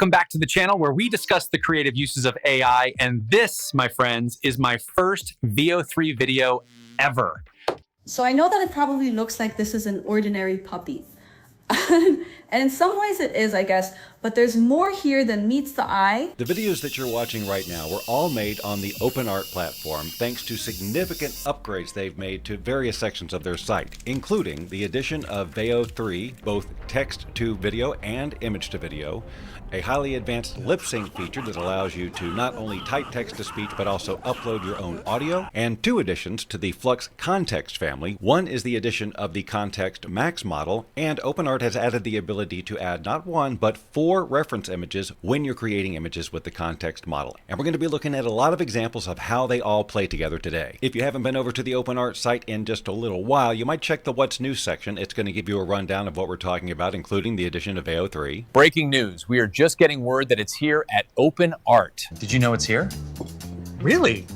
Welcome back to the channel where we discuss the creative uses of AI, and this, my friends, is my first VO3 video ever. So I know that it probably looks like this is an ordinary puppy. And in some ways it is, I guess, but there's more here than meets the eye. The videos that you're watching right now were all made on the OpenArt platform thanks to significant upgrades they've made to various sections of their site, including the addition of VO3, both text to video and image to video, a highly advanced lip sync feature that allows you to not only type text to speech but also upload your own audio, and two additions to the Flux Kontext family. One is the addition of the Kontext Max model, and OpenArt has added the ability to add not one but 4 reference images when you're creating images with the Kontext model. And we're going to be looking at a lot of examples of how they all play together today. If you haven't been over to the OpenArt site in just a little while, you might check the What's New section. It's going to give you a rundown of what we're talking about, including the addition of VO3. Breaking news. We are just getting word that it's here at OpenArt. Did you know it's here? Really?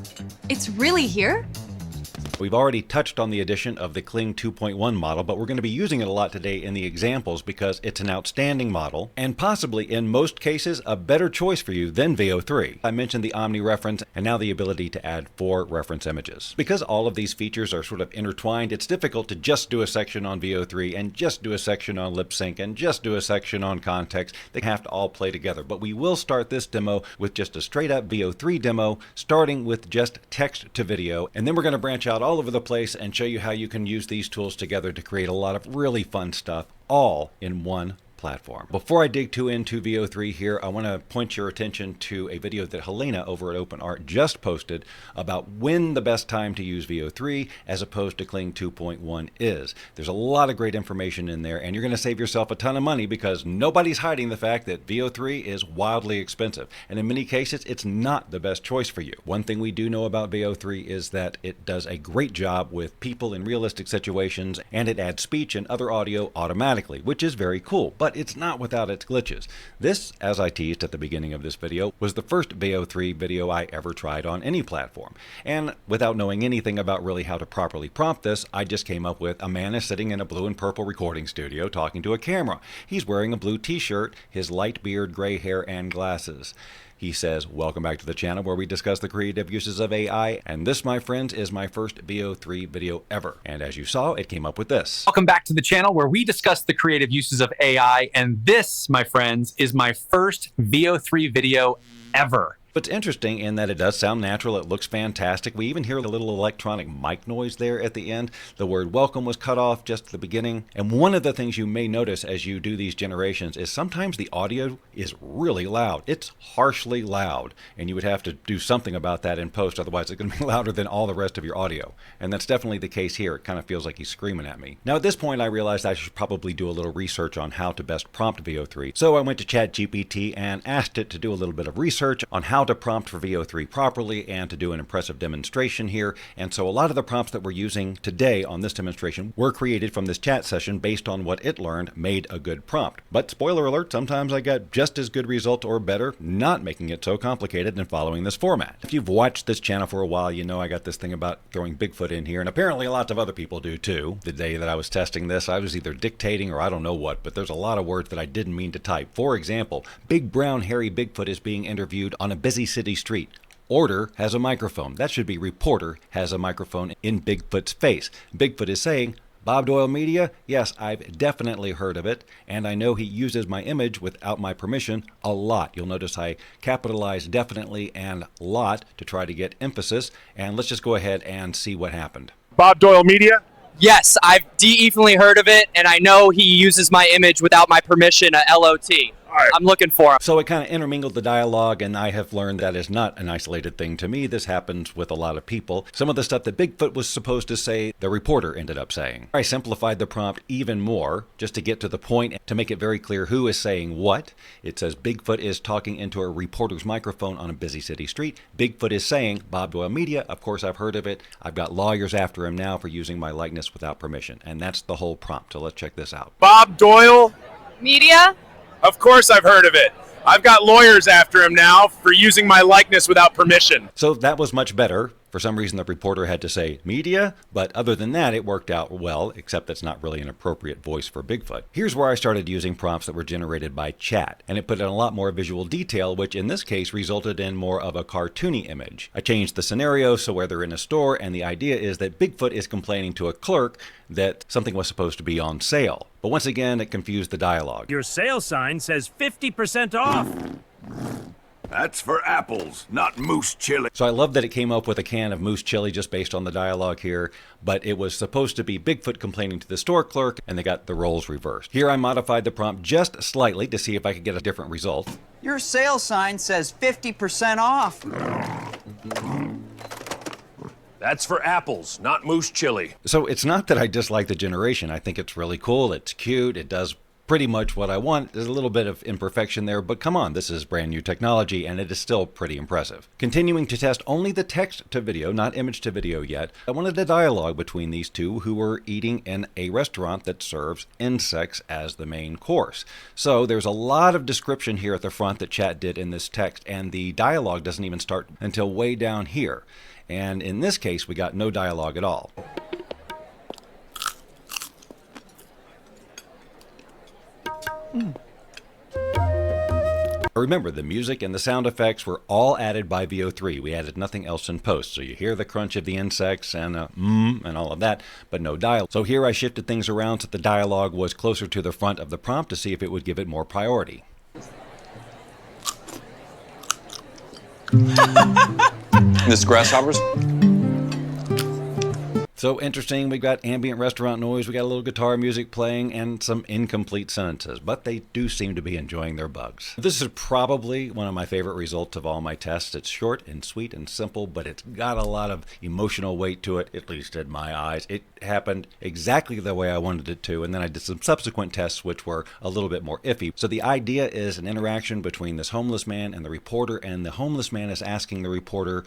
It's really here? We've already touched on the addition of the Kling 2.1 model, but we're going to be using it a lot today in the examples because it's an outstanding model and possibly in most cases a better choice for you than VO3. I mentioned the Omni reference and now the ability to add 4 reference images. Because all of these features are sort of intertwined, it's difficult to just do a section on VO3 and just do a section on lip sync and just do a section on context. They have to all play together. But we will start this demo with just a straight up VO3 demo, starting with just text to video, and then we're going to branch out all over the place and show you how you can use these tools together to create a lot of really fun stuff all in one platform. Before I dig too into VO3 here, I want to point your attention to a video that Helena over at OpenArt just posted about when the best time to use VO3 as opposed to Kling 2.1 is. There's a lot of great information in there, and you're going to save yourself a ton of money because nobody's hiding the fact that VO3 is wildly expensive, and in many cases it's not the best choice for you. One thing we do know about VO3 is that it does a great job with people in realistic situations, and it adds speech and other audio automatically, which is very cool. But it's not without its glitches. This, as I teased at the beginning of this video, was the first VO3 video I ever tried on any platform. And without knowing anything about really how to properly prompt this, I just came up with a man is sitting in a blue and purple recording studio talking to a camera. He's wearing a blue t-shirt, his light beard, gray hair, and glasses. He says, welcome back to the channel where we discuss the creative uses of AI, and this, my friends, is my first VO3 video ever. And as you saw, it came up with this. Welcome back to the channel where we discuss the creative uses of AI, and this, my friends, is my first VO3 video ever. But it's interesting in that it does sound natural. It looks fantastic. We even hear a little electronic mic noise there at the end. The word welcome was cut off just at the beginning. And one of the things you may notice as you do these generations is sometimes the audio is really loud. It's harshly loud. And you would have to do something about that in post. Otherwise, it's going to be louder than all the rest of your audio. And that's definitely the case here. It kind of feels like he's screaming at me. Now, at this point, I realized I should probably do a little research on how to best prompt VO3. So I went to ChatGPT and asked it to do a little bit of research on how to prompt for VO3 properly and to do an impressive demonstration here. And so a lot of the prompts that we're using today on this demonstration were created from this chat session based on what it learned made a good prompt. But spoiler alert, sometimes I got just as good results or better, not making it so complicated and following this format. If you've watched this channel for a while, you know I got this thing about throwing Bigfoot in here, and apparently lots of other people do too. The day that I was testing this, I was either dictating or I don't know what, but there's a lot of words that I didn't mean to type. For example, big brown hairy Bigfoot is being interviewed on a busy city street. Order has a microphone. That should be reporter has a microphone in Bigfoot's face. Bigfoot is saying, Bob Doyle Media? Yes, I've definitely heard of it, and I know he uses my image without my permission a lot. You'll notice I capitalized definitely and lot to try to get emphasis, and let's just go ahead and see what happened. Bob Doyle Media? Yes, I've definitely heard of it, and I know he uses my image without my permission, a LOT. I'm looking for him. So it kind of intermingled the dialogue, and I have learned that is not an isolated thing to me. This happens with a lot of people. Some of the stuff that Bigfoot was supposed to say, the reporter ended up saying. I simplified the prompt even more just to get to the point, to make it very clear who is saying what. It says Bigfoot is talking into a reporter's microphone on a busy city street. Bigfoot is saying, Bob Doyle Media, of course I've heard of it. I've got lawyers after him now for using my likeness without permission. And that's the whole prompt. So let's check this out. Bob Doyle Media? Of course I've heard of it. I've got lawyers after him now for using my likeness without permission. So that was much better. For some reason, the reporter had to say media, but other than that, it worked out well, except that's not really an appropriate voice for Bigfoot. Here's where I started using prompts that were generated by chat, and it put in a lot more visual detail, which in this case resulted in more of a cartoony image. I changed the scenario so where they're in a store, and the idea is that Bigfoot is complaining to a clerk that something was supposed to be on sale. But once again, it confused the dialogue. Your sale sign says 50% off. That's for apples, not moose chili. So I love that it came up with a can of moose chili just based on the dialogue here, but it was supposed to be Bigfoot complaining to the store clerk, and they got the roles reversed. Here I modified the prompt just slightly to see if I could get a different result. Your sale sign says 50% off. That's for apples, not moose chili. So it's not that I dislike the generation. I think it's really cool, it's cute, it does pretty much what I want. There's a little bit of imperfection there, but come on, this is brand new technology and it is still pretty impressive. Continuing to test only the text to video, not image to video yet, I wanted a dialogue between these two who were eating in a restaurant that serves insects as the main course. So there's a lot of description here at the front that chat did in this text, and the dialogue doesn't even start until way down here. And in this case, we got no dialogue at all. Remember, the music and the sound effects were all added by VO3. We added nothing else in post. So you hear the crunch of the insects and and all of that, but no dialogue. So here I shifted things around so the dialogue was closer to the front of the prompt to see if it would give it more priority. This grasshoppers? So interesting, we got ambient restaurant noise, we got a little guitar music playing, and some incomplete sentences, but they do seem to be enjoying their bugs. This is probably one of my favorite results of all my tests. It's short and sweet and simple, but it's got a lot of emotional weight to it, at least in my eyes. It happened exactly the way I wanted it to, and then I did some subsequent tests which were a little bit more iffy. So the idea is an interaction between this homeless man and the reporter, and the homeless man is asking the reporter,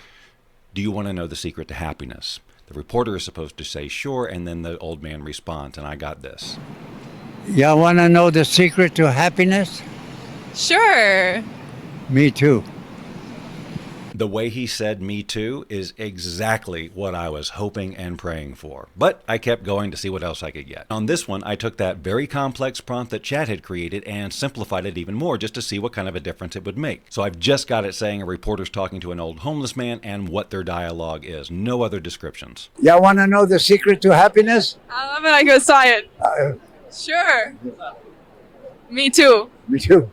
"Do you want to know the secret to happiness?" The reporter is supposed to say sure, and then the old man responds, and I got this. Y'all want to know the secret to happiness? Sure. Me too. The way he said "me too" is exactly what I was hoping and praying for. But I kept going to see what else I could get. On this one, I took that very complex prompt that chat had created and simplified it even more just to see what kind of a difference it would make. So I've just got it saying a reporter's talking to an old homeless man and what their dialogue is. No other descriptions. Y'all want to know the secret to happiness? I'm gonna go try it. Sure. Me too. Me too.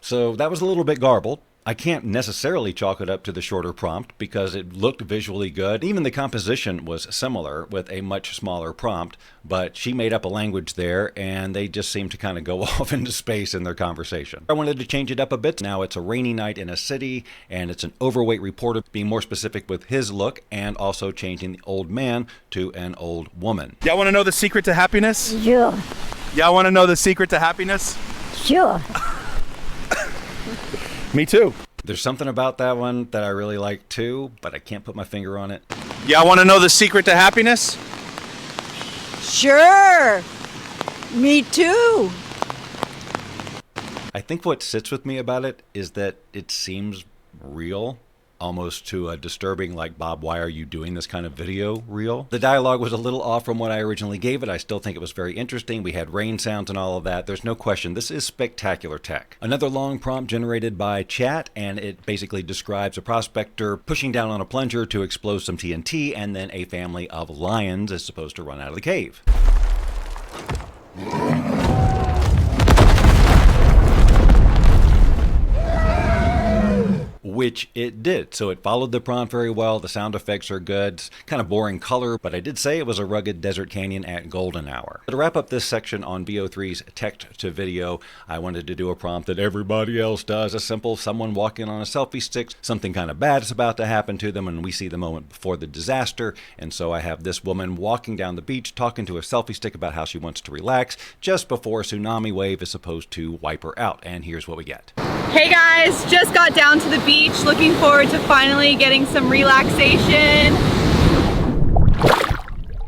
So that was a little bit garbled. I can't necessarily chalk it up to the shorter prompt because it looked visually good. Even the composition was similar with a much smaller prompt, but she made up a language there and they just seemed to kind of go off into space in their conversation. I wanted to change it up a bit. Now it's a rainy night in a city and it's an overweight reporter, being more specific with his look and also changing the old man to an old woman. Y'all want to know the secret to happiness? Sure. Y'all want to know the secret to happiness? Sure. Me too. There's something about that one that I really like too, but I can't put my finger on it. Y'all want to know the secret to happiness? Sure. Me too. I think what sits with me about it is that it seems real, almost to a disturbing, like, Bob, why are you doing this kind of video real? The dialogue was a little off from what I originally gave it. I still think it was very interesting. We had rain sounds and all of that. There's no question. This is spectacular tech. Another long prompt generated by chat, and it basically describes a prospector pushing down on a plunger to explode some TNT, and then a family of lions is supposed to run out of the cave. Which it did. So it followed the prompt very well. The sound effects are good. It's kind of boring color, but I did say it was a rugged desert canyon at golden hour. To wrap up this section on VO3's text to video, I wanted to do a prompt that everybody else does. A simple someone walking on a selfie stick. Something kind of bad is about to happen to them, and we see the moment before the disaster. And so I have this woman walking down the beach talking to a selfie stick about how she wants to relax just before a tsunami wave is supposed to wipe her out. And here's what we get. Hey guys, just got down to the beach. Looking forward to finally getting some relaxation.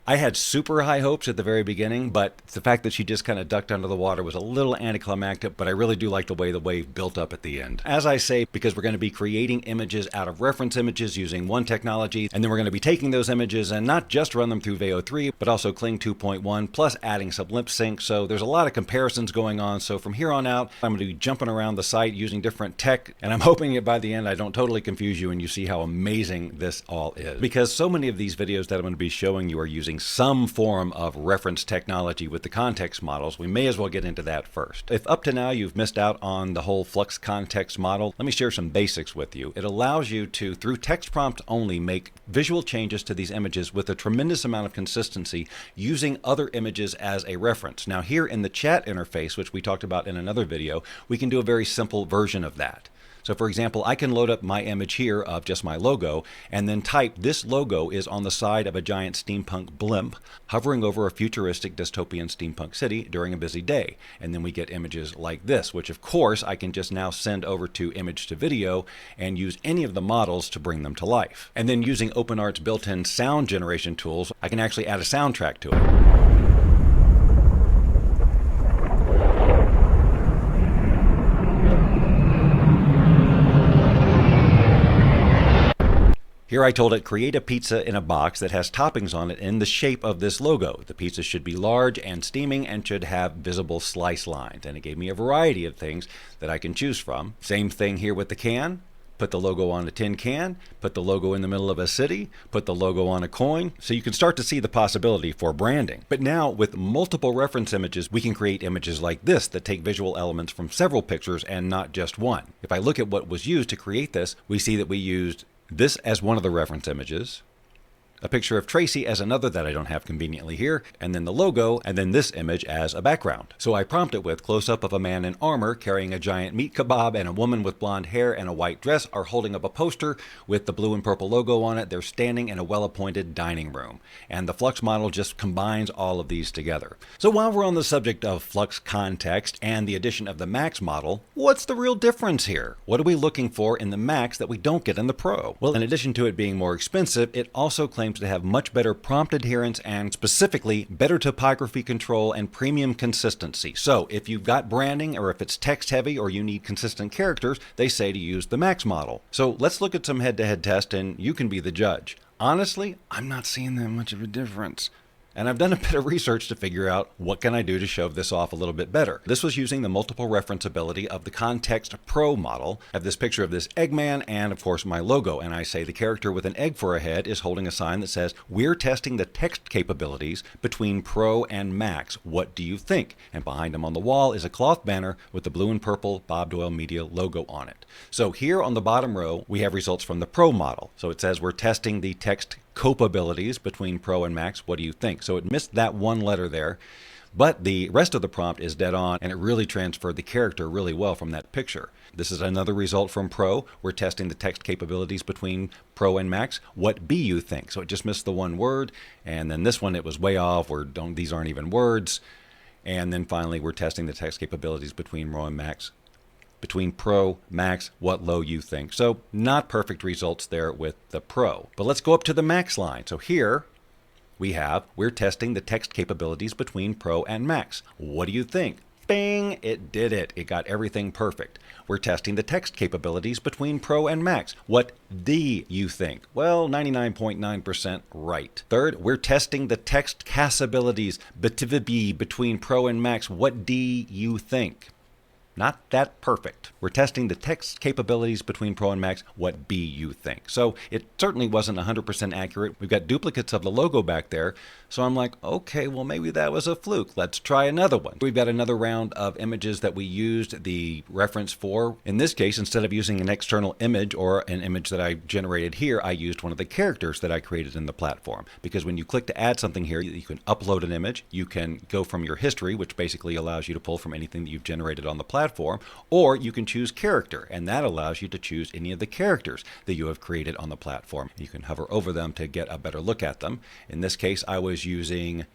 I had super high hopes at the very beginning, but the fact that she just kind of ducked under the water was a little anticlimactic, but I really do like the way the wave built up at the end. As I say, because we're going to be creating images out of reference images using one technology, and then we're going to be taking those images and not just run them through Veo 3, but also Kling 2.1, plus adding some lip sync. So there's a lot of comparisons going on. So from here on out, I'm going to be jumping around the site using different tech, and I'm hoping that by the end I don't totally confuse you and you see how amazing this all is. Because so many of these videos that I'm going to be showing you are using some form of reference technology with the context models. We may as well get into that first. If up to now you've missed out on the whole Flux context model, let me share some basics with you. It allows you to, through text prompt only, make visual changes to these images with a tremendous amount of consistency using other images as a reference. Now here in the chat interface, which we talked about in another video, we can do a very simple version of that. So for example, I can load up my image here of just my logo and then type this logo is on the side of a giant steampunk blimp hovering over a futuristic dystopian steampunk city during a busy day. And then we get images like this, which of course I can just now send over to image to video and use any of the models to bring them to life. And then using OpenArt's built-in sound generation tools, I can actually add a soundtrack to it. Here I told it, create a pizza in a box that has toppings on it in the shape of this logo. The pizza should be large and steaming and should have visible slice lines. And it gave me a variety of things that I can choose from. Same thing here with the can. Put the logo on a tin can, put the logo in the middle of a city, put the logo on a coin. So you can start to see the possibility for branding. But now with multiple reference images, we can create images like this that take visual elements from several pictures and not just one. If I look at what was used to create this, we see that we used this as one of the reference images, a picture of Tracy as another that I don't have conveniently here, and then the logo, and then this image as a background. So I prompt it with close-up of a man in armor carrying a giant meat kebab, and a woman with blonde hair and a white dress are holding up a poster with the blue and purple logo on it. They're standing in a well-appointed dining room. And the Flux model just combines all of these together. So while we're on the subject of Flux context and the addition of the Max model, what's the real difference here? What are we looking for in the Max that we don't get in the Pro? Well, in addition to it being more expensive, it also claims to have much better prompt adherence and specifically better typography control and premium consistency. So if you've got branding or if it's text heavy or you need consistent characters, they say to use the Max model. So let's look at some head-to-head tests and you can be the judge. Honestly, I'm not seeing that much of a difference. And I've done a bit of research to figure out what can I do to show this off a little bit better. This was using the multiple reference ability of the Kontext Pro model. I have this picture of this Eggman and of course my logo, and I say the character with an egg for a head is holding a sign that says, "We're testing the text capabilities between Pro and Max. What do you think?" And behind him on the wall is a cloth banner with the blue and purple Bob Doyle Media logo on it. So here on the bottom row, we have results from the Pro model. So it says we're testing the text capabilities between Pro and Max. What do you think? So it missed that one letter there, but the rest of the prompt is dead on, and it really transferred the character really well from that picture. This is another result from Pro. We're testing the text capabilities between Pro and Max. What be you think? So it just missed the one word, and then this one it was way off. These aren't even words. And then finally we're testing the text capabilities between Pro and Max. Between Pro, Max, what low you think. So not perfect results there with the Pro. But let's go up to the Max line. So here we're testing the text capabilities between Pro and Max. What do you think? Bing, it did it. It got everything perfect. We're testing the text capabilities between Pro and Max. What do you think? Well, 99.9% right. Third, we're testing the text castabilities between Pro and Max. What do you think? Not that perfect. We're testing the text capabilities between Pro and Max. What be you think? So it certainly wasn't 100% accurate. We've got duplicates of the logo back there. So I'm like, okay, well maybe that was a fluke. Let's try another one. We've got another round of images that we used the reference for. In this case, instead of using an external image or an image that I generated here, I used one of the characters that I created in the platform. Because when you click to add something here, you can upload an image. You can go from your history, which basically allows you to pull from anything that you've generated on the platform, or you can choose character, and that allows you to choose any of the characters that you have created on the platform. You can hover over them to get a better look at them. In this case, I was using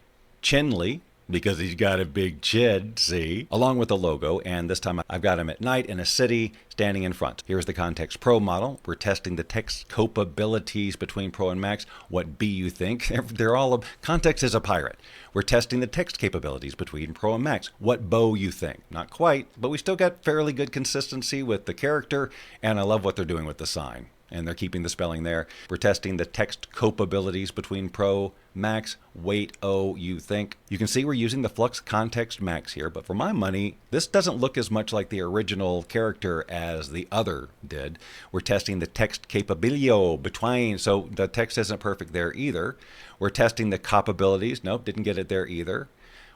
Chenli, because he's got a big chin, see? Along with the logo, and this time I've got him at night in a city standing in front. Here's the Kontext Pro model. We're testing the text capabilities between Pro and Max. What B you think? They're all, Kontext is a pirate. We're testing the text capabilities between Pro and Max. What bow you think? Not quite, but we still got fairly good consistency with the character, and I love what they're doing with the sign. And they're keeping the spelling there. We're testing the text capabilities between Pro, Max, wait, oh, you think. You can see we're using the Flux Kontext Max here, but for my money, this doesn't look as much like the original character as the other did. We're testing the text capability between, so the text isn't perfect there either. We're testing the capabilities. Nope, didn't get it there either.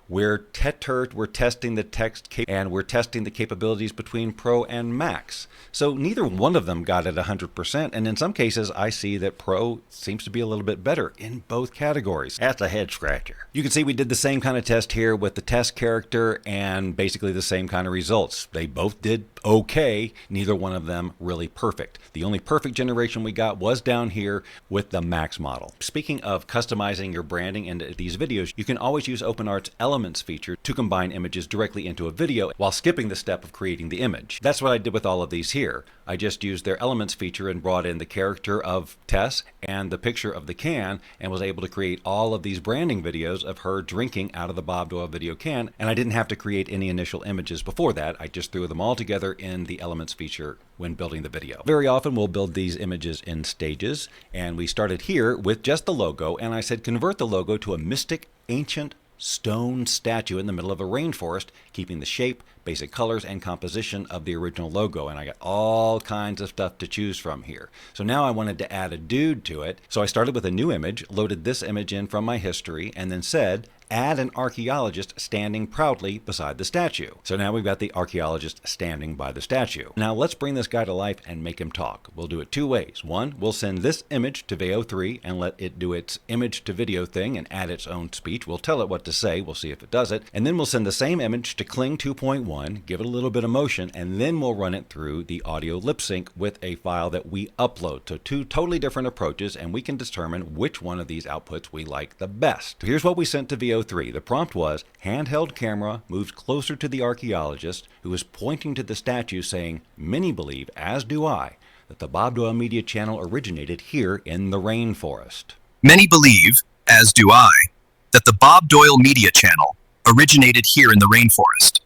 We're testing the text and we're testing the capabilities between Pro and Max. So neither one of them got it 100%, and in some cases I see that Pro seems to be a little bit better in both categories. That's a head scratcher. You can see we did the same kind of test here with the test character and basically the same kind of results. They both did okay, neither one of them really perfect. The only perfect generation we got was down here with the Max model. Speaking of customizing your branding into these videos, you can always use OpenArt's Elements feature to combine images directly into a video while skipping the step of creating the image. That's what I did with all of these here. I just used their Elements feature and brought in the character of Tess and the picture of the can and was able to create all of these branding videos of her drinking out of the Bob Doyle video can, and I didn't have to create any initial images before that. I just threw them all together in the Elements feature when building the video. Very often we'll build these images in stages, and we started here with just the logo, and I said convert the logo to a mystic ancient stone statue in the middle of a rainforest, keeping the shape, basic colors, and composition of the original logo. And I got all kinds of stuff to choose from here. So now I wanted to add a dude to it. So I started with a new image, loaded this image in from my history, and then said, add an archaeologist standing proudly beside the statue. So now we've got the archaeologist standing by the statue. Now let's bring this guy to life and make him talk. We'll do it two ways. One, we'll send this image to Veo 3 and let it do its image to video thing and add its own speech. We'll tell it what to say. We'll see if it does it. And then we'll send the same image to Kling 2.1, give it a little bit of motion, and then we'll run it through the audio lip sync with a file that we upload. So two totally different approaches, and we can determine which one of these outputs we like the best. So here's what we sent to Veo 3. The prompt was, handheld camera moves closer to the archaeologist who is pointing to the statue saying, many believe, as do I, that the Bob Doyle Media Channel originated here in the rainforest. Many believe, as do I, that the Bob Doyle Media Channel originated here in the rainforest.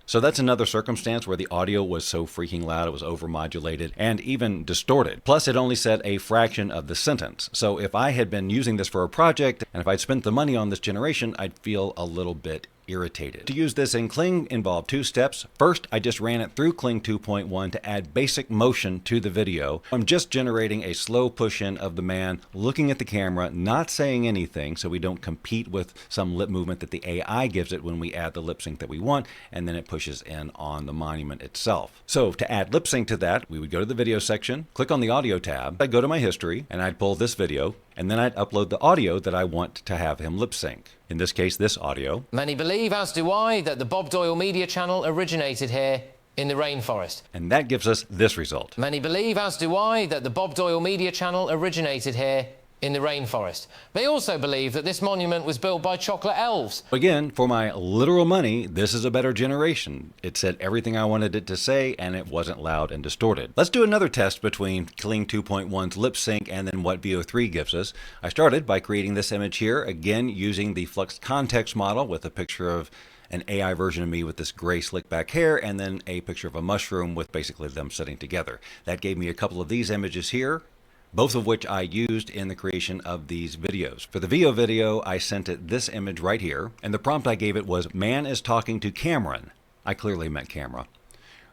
So that's another circumstance where the audio was so freaking loud it was overmodulated and even distorted. Plus it only said a fraction of the sentence. So if I had been using this for a project and if I'd spent the money on this generation, I'd feel a little bit irritated. To use this in Kling involved two steps. First, I just ran it through Kling 2.1 to add basic motion to the video. I'm just generating a slow push-in of the man looking at the camera, not saying anything, so we don't compete with some lip movement that the AI gives it when we add the lip sync that we want, and then it pushes in on the monument itself. So to add lip sync to that, we would go to the video section, click on the audio tab, I'd go to my history, and I'd pull this video, and then I'd upload the audio that I want to have him lip sync. In this case, this audio. Many believe, as do I, that the Bob Doyle Media Channel originated here in the rainforest. And that gives us this result. Many believe, as do I, that the Bob Doyle Media Channel originated here in the rainforest. They also believe that this monument was built by chocolate elves. Again, for my literal money, this is a better generation. It said everything I wanted it to say, and it wasn't loud and distorted. Let's do another test between Kling 2.1's lip sync and then what Veo 3 gives us. I started by creating this image here, again using the Flux Kontext model with a picture of an AI version of me with this gray slick back hair, and then a picture of a mushroom with basically them sitting together. That gave me a couple of these images here, both of which I used in the creation of these videos. For the Veo video, I sent it this image right here, and the prompt I gave it was, man is talking to Cameron, I clearly meant camera,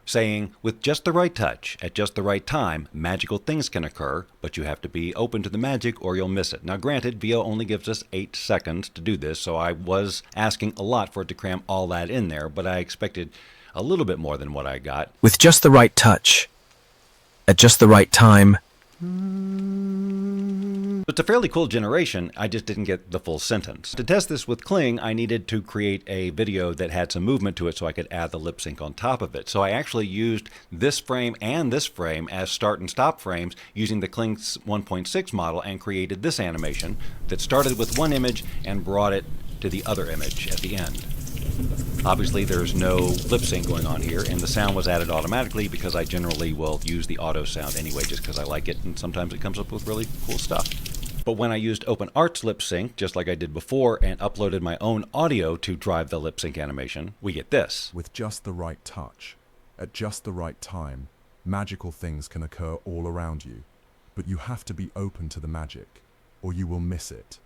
saying, with just the right touch, at just the right time, magical things can occur, but you have to be open to the magic or you'll miss it. Now granted, Veo only gives us 8 seconds to do this, so I was asking a lot for it to cram all that in there, but I expected a little bit more than what I got. With just the right touch, at just the right time. It's a fairly cool generation, I just didn't get the full sentence. To test this with Kling, I needed to create a video that had some movement to it so I could add the lip sync on top of it. So I actually used this frame and this frame as start and stop frames using the Kling 1.6 model and created this animation that started with one image and brought it to the other image at the end. Obviously, there's no lip sync going on here, and the sound was added automatically because I generally will use the auto sound anyway just because I like it, and sometimes it comes up with really cool stuff. But when I used OpenArt's lip sync, just like I did before, and uploaded my own audio to drive the lip sync animation, we get this. With just the right touch, at just the right time, magical things can occur all around you. But you have to be open to the magic, or you will miss it.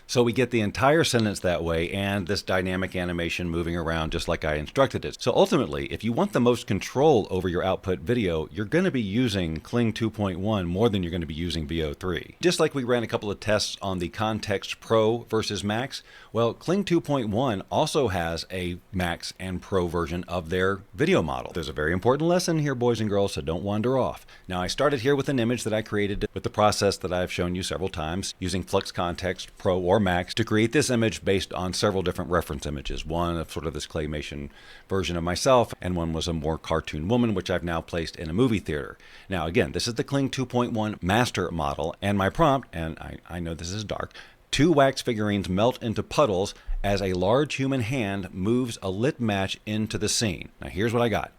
So we get the entire sentence that way and this dynamic animation moving around just like I instructed it. So ultimately, if you want the most control over your output video, you're going to be using Kling 2.1 more than you're going to be using VO3. Just like we ran a couple of tests on the Kontext Pro versus Max, well, Kling 2.1 also has a Max and Pro version of their video model. There's a very important lesson here, boys and girls, so don't wander off. Now, I started here with an image that I created with the process that I've shown you several times using Flux Kontext Pro or Max to create this image based on several different reference images. One of sort of this claymation version of myself, and one was a more cartoon woman, which I've now placed in a movie theater. Now, again, this is the Kling 2.1 master model, and my prompt, and I know this is dark, 2 wax figurines melt into puddles as a large human hand moves a lit match into the scene. Now, here's what I got.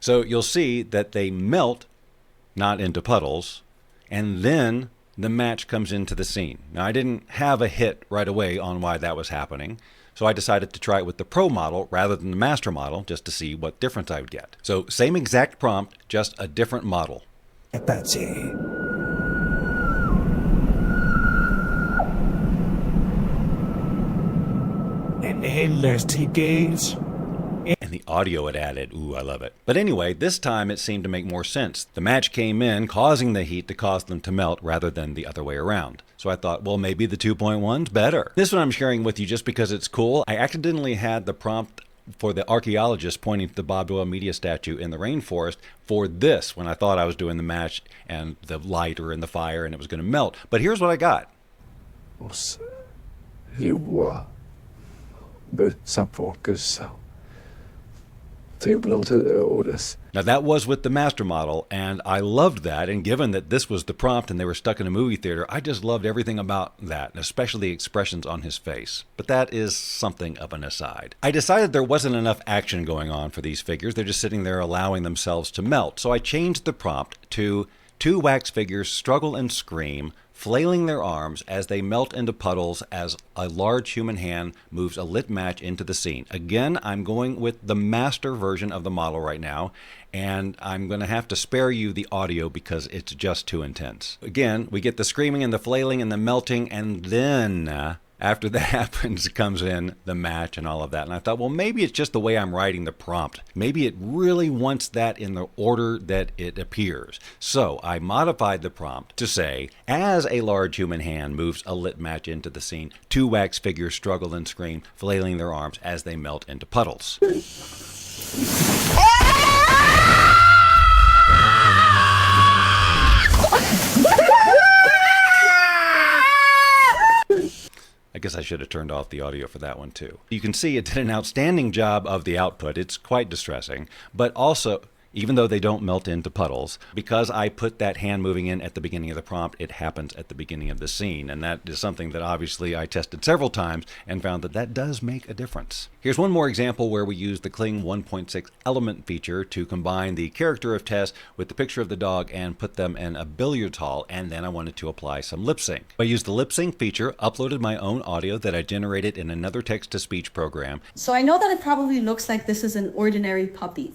So you'll see that they melt, not into puddles, and then the match comes into the scene. Now, I didn't have a hit right away on why that was happening, so I decided to try it with the Pro model rather than the Master model just to see what difference I would get. So same exact prompt, just a different model. That's it. And endless gaze. And the audio it added, ooh, I love it. But anyway, this time it seemed to make more sense. The match came in, causing the heat to cause them to melt rather than the other way around. So I thought, well, maybe the 2.1's better. This one I'm sharing with you just because it's cool. I accidentally had the prompt for the archaeologist pointing to the Bob Doyle media statue in the rainforest for this when I thought I was doing the match and the light or in the fire and it was going to melt. But here's what I got. Now that was with the master model, and I loved that, and given that this was the prompt and they were stuck in a movie theater, I just loved everything about that, especially the expressions on his face. But that is something of an aside. I decided there wasn't enough action going on for these figures. They're just sitting there allowing themselves to melt. So I changed the prompt to 2 wax figures struggle and scream, flailing their arms as they melt into puddles as a large human hand moves a lit match into the scene. Again, I'm going with the master version of the model right now, and I'm going to have to spare you the audio because it's just too intense. Again, we get the screaming and the flailing and the melting, and then after that happens, comes in the match and all of that. And I thought, well, maybe it's just the way I'm writing the prompt. Maybe it really wants that in the order that it appears. So I modified the prompt to say, as a large human hand moves a lit match into the scene, 2 wax figures struggle and scream, flailing their arms as they melt into puddles. I guess I should have turned off the audio for that one too. You can see it did an outstanding job of the output. It's quite distressing, but also, even though they don't melt into puddles, because I put that hand moving in at the beginning of the prompt, it happens at the beginning of the scene. And that is something that obviously I tested several times and found that that does make a difference. Here's one more example where we use the Kling 1.6 element feature to combine the character of Tess with the picture of the dog and put them in a billiards hall, and then I wanted to apply some lip sync. I used the lip sync feature, uploaded my own audio that I generated in another text-to-speech program. So I know that it probably looks like this is an ordinary puppy.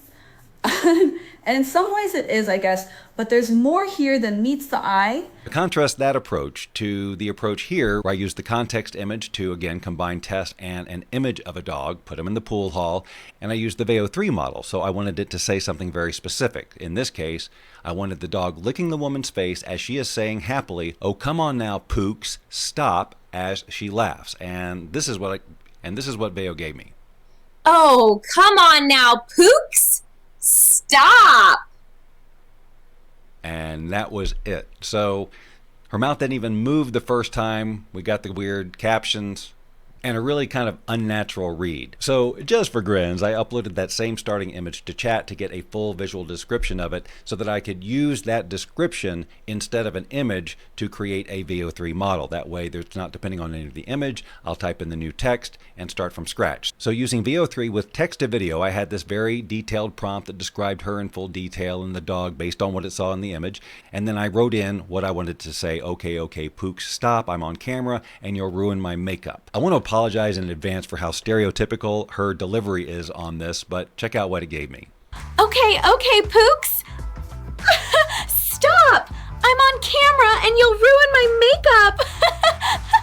And in some ways it is, I guess, but there's more here than meets the eye. Contrast that approach to the approach here where I use the context image to again combine Tess and an image of a dog, put them in the pool hall, and I used the VO3 model, so I wanted it to say something very specific. In this case, I wanted the dog licking the woman's face as she is saying happily, "Oh, come on now, Pooks, stop," as she laughs. And this is what VO gave me. Oh, come on now, Pooks. Stop! And that was it. So her mouth didn't even move the first time. We got the weird captions. and a really kind of unnatural read. So just for grins, I uploaded that same starting image to chat to get a full visual description of it so that I could use that description instead of an image to create a VO3 model. That way it's not depending on any of the image. I'll type in the new text and start from scratch. So using VO3 with text to video, I had this very detailed prompt that described her in full detail and the dog based on what it saw in the image. And then I wrote in what I wanted to say. Okay, Pooks, stop. I'm on camera and you'll ruin my makeup. I want to apologize in advance for how stereotypical her delivery is on this, but check out what it gave me. Okay, Pooks. Stop! I'm on camera and you'll ruin my makeup.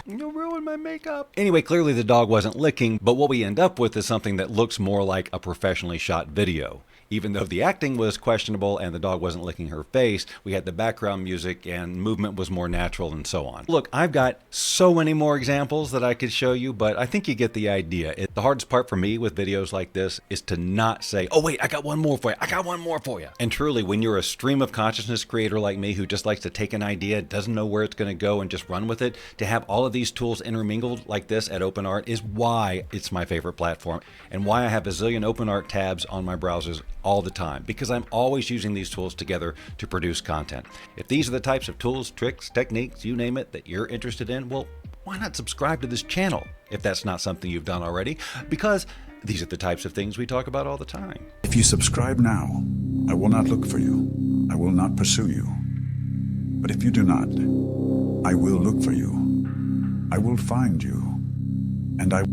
You'll ruin my makeup. Anyway, clearly the dog wasn't licking, but what we end up with is something that looks more like a professionally shot video. Even though the acting was questionable and the dog wasn't licking her face, we had the background music and movement was more natural and so on. Look, I've got so many more examples that I could show you, but I think you get the idea. The hardest part for me with videos like this is to not say, oh wait, I got one more for you. I got one more for you. And truly, when you're a stream of consciousness creator like me who just likes to take an idea, doesn't know where it's going to go and just run with it, to have all of these tools intermingled like this at OpenArt is why it's my favorite platform and why I have a zillion OpenArt tabs on my browsers all the time, because I'm always using these tools together to produce content. If these are the types of tools, tricks, techniques, you name it, that you're interested in, well, why not subscribe to this channel if that's not something you've done already? Because these are the types of things we talk about all the time. If you subscribe now, I will not look for you. I will not pursue you. But if you do not, I will look for you. I will find you. And I